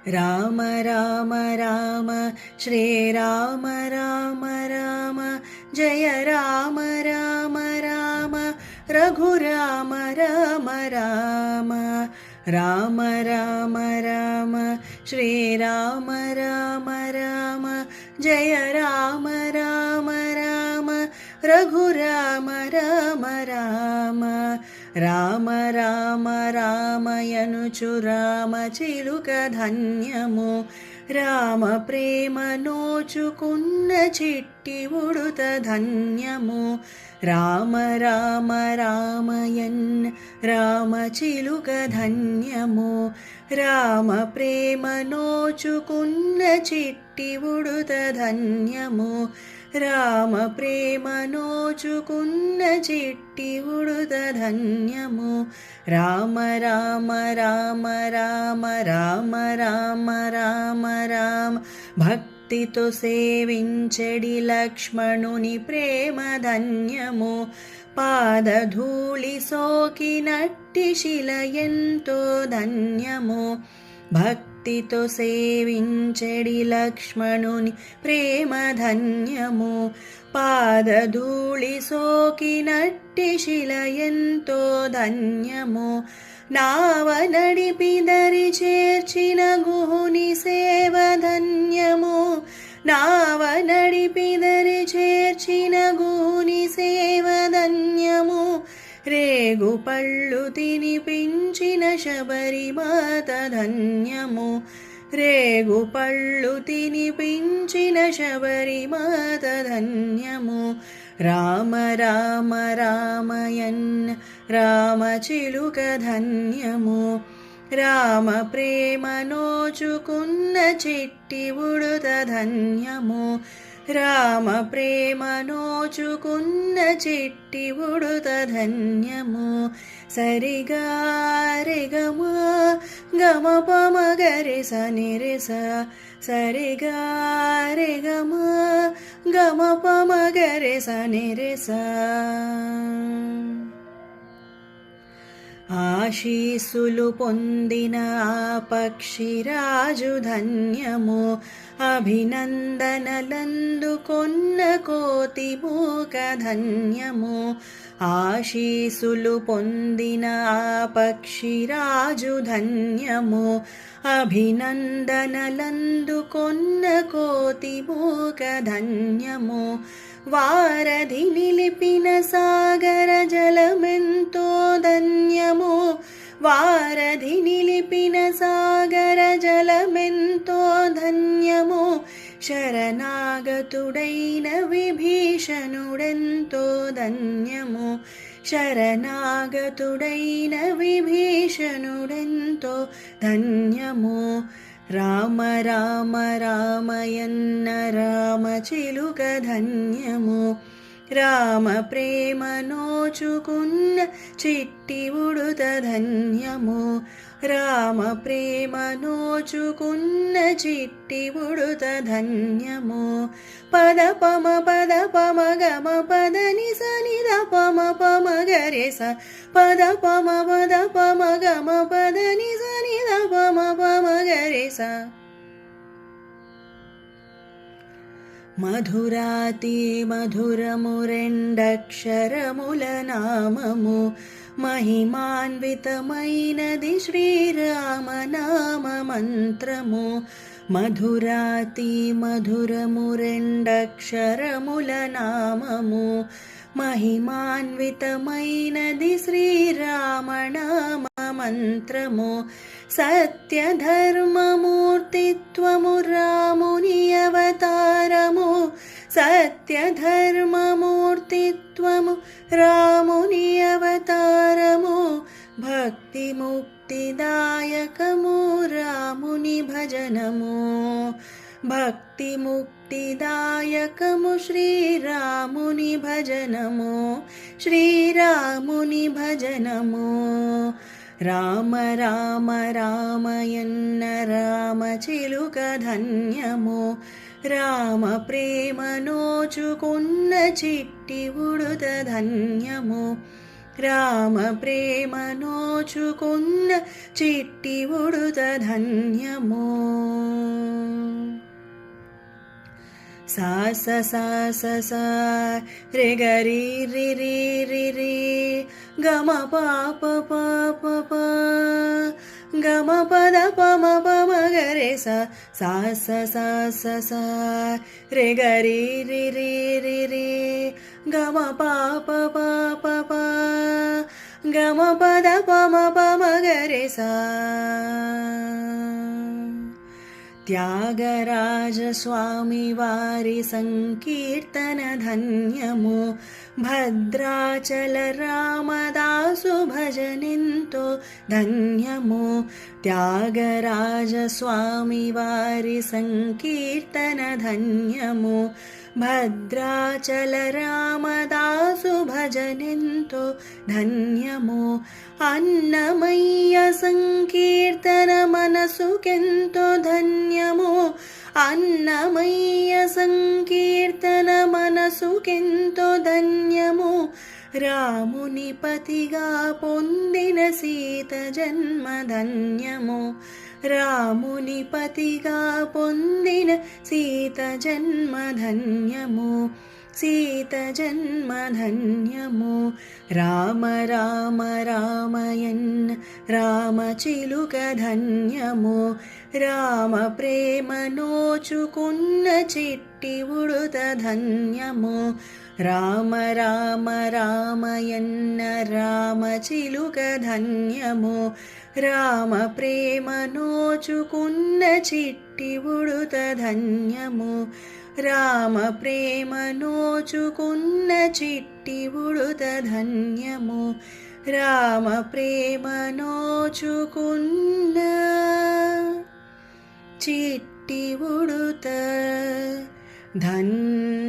రామ రామ రామ శ్రీరామ రామ రామ జయ రామ రామ రామ రఘురామ రామ రామ రామ రామ రామ శ్రీరామ రామ రామ జయ రామ రామ రామ రఘురామ రామ రామ రామ రామ రామయనుచు రామ చిలుక ధన్యము రామ ప్రేమ నోచుకున్న చిట్టి ఉడుత ధన్యము రామ రామ రామయన్ రామ చిలుక ధన్యము రామ ప్రేమ నోచుకున్న చిట్టి ఉడుత ధన్యము రామ ప్రేమ నోచుకున్న చిట్టి ఉడుత ధన్యము రామ రామ రామ రామ రామ రామ రామ రామ భక్తితో సేవించెడి లక్ష్మణుని ప్రేమ ధన్యము పాదధూళి సోకినట్టి శిల ఎంతో ధన్యము భక్తితో సేవించెడి లక్ష్మణుని ప్రేమ ధన్యము పాదధూళి సోకినట్టి శిల ఎంతో ధన్యము నావ నడిపి దరి చేర్చిన గుహుని సేవ ధన్యము నావ నడిపి దరి చేర్చిన గుహుని సేవ ధన్యము రేగు పళ్ళు తినిపించిన శబరిమాత ధన్యము రేగు పళ్ళు తినిపించిన శబరిమాత ధన్యము రామ రామ రామయన్ రామ చిలుక ధన్యము రామ ప్రేమ నోచుకున్న చిట్టి ఉడుత ధన్యము రామ ప్రేమ నోచుకున్న చిట్టి ఉడుత ధన్యము సరిగా రిగమ గమ పమ గరి సని స సరిగా రిగమ గమ పమ గరి సని స ఆశీసులు పొందిన ఆ పక్షిరాజు ధన్యము అభినందనలందుకొన్న కోతి మూక ధన్యము ఆశీసులు పొందిన ఆ పక్షిరాజు ధన్యము అభినందనలందుకొన్న కోతి మూక ధన్యము వారధి నిలిపిన సాగర జలమెంతో ధన్యము వారధి నిలిపిన సాగర జలమెంతో ధన్యము శరణాగతుడైన విభీషణుడెంతో ధన్యము శరణాగతుడైన విభీషణుడెంతో ధన్యము రామ రామ రామయన్న రామ చిలుక ధన్యము రామ ప్రేమ నోచుకున్న చిట్టి ఉడుత ధన్యము రామ ప్రేమ నోచుకున్న చిట్టి ఉడుత ధన్యము పద పమ గమ పద ని సని ద పమ పమ గరే స పద పమ గమ పద ని సని ద పమ పమ గరే స మధురాతి మధురము రెండక్షరముల నామము మహిమాన్వితమైనది శ్రీరామనామ మంత్రము మధురాతి మధురము రెండక్షరముల నామము మహిమాన్వితమైనది శ్రీరామనామ మంత్రము సత్యధర్మమూర్తిత్వము రాముని అవతారము సత్యధర్మమూర్తిత్వము రాముని అవతారము భక్తి ముక్తిదాయకము రాముని భజనము భక్తి ముక్తిదాయకము శ్రీరాముని భజనము శ్రీరాముని భజనము రామ రామ రామయన్న రామ చిలుక ధన్యము రామ ప్రేమ నోచుకున్న చిట్టి ఉడుత ధన్యము రామ ప్రేమ నోచుకున్న చిట్టి ఉడుత ధన్యము. సా స సా స సా రే గరి రి రి రి రి గమ పాప పాప ప గమ పద పమ పమ గరే సా సా స సా స సా రే గరి రి రి రి రి గమ పాప పాప ప గమ పద పమ పమ గరే సా. త్యాగరాజ స్వామి వారి సంకీర్తన ధన్యము. భద్రాచల రామదాసు భజనెంతో ధన్యము. త్యాగరాజ స్వామి వారి సంకీర్తన ధన్యము. భద్రాచల రామదాసు భజనెంతో ధన్యము. అన్నమయ్య సంకీర్తన మనసుకెంతో ధన్యము. అన్నమయ్య సంకీర్తన మనసుకెంతో ధన్యము. రాముని పతిగా పొందిన సీత జన్మ ధన్యము. రాముని పతిగా పొందిన సీత జన్మ ధన్యము. సీత జన్మ ధన్యము. రామ రామ రామయన్న రామ చిలుక ధన్యము. రామ ప్రేమ నోచుకున్న చిట్టి ఉడుత ధన్యము. రామ రామ రామయన్న రామ చిలుక ధన్యము. రామ ప్రేమ నోచుకున్న చిట్టి ఉడుత ధన్యము. రామ ప్రేమ నోచుకున్న చిట్టి ఉడుత ధన్యము. రామ ప్రేమ నోచుకున్న చిట్టి ఉడుత ధన్యము.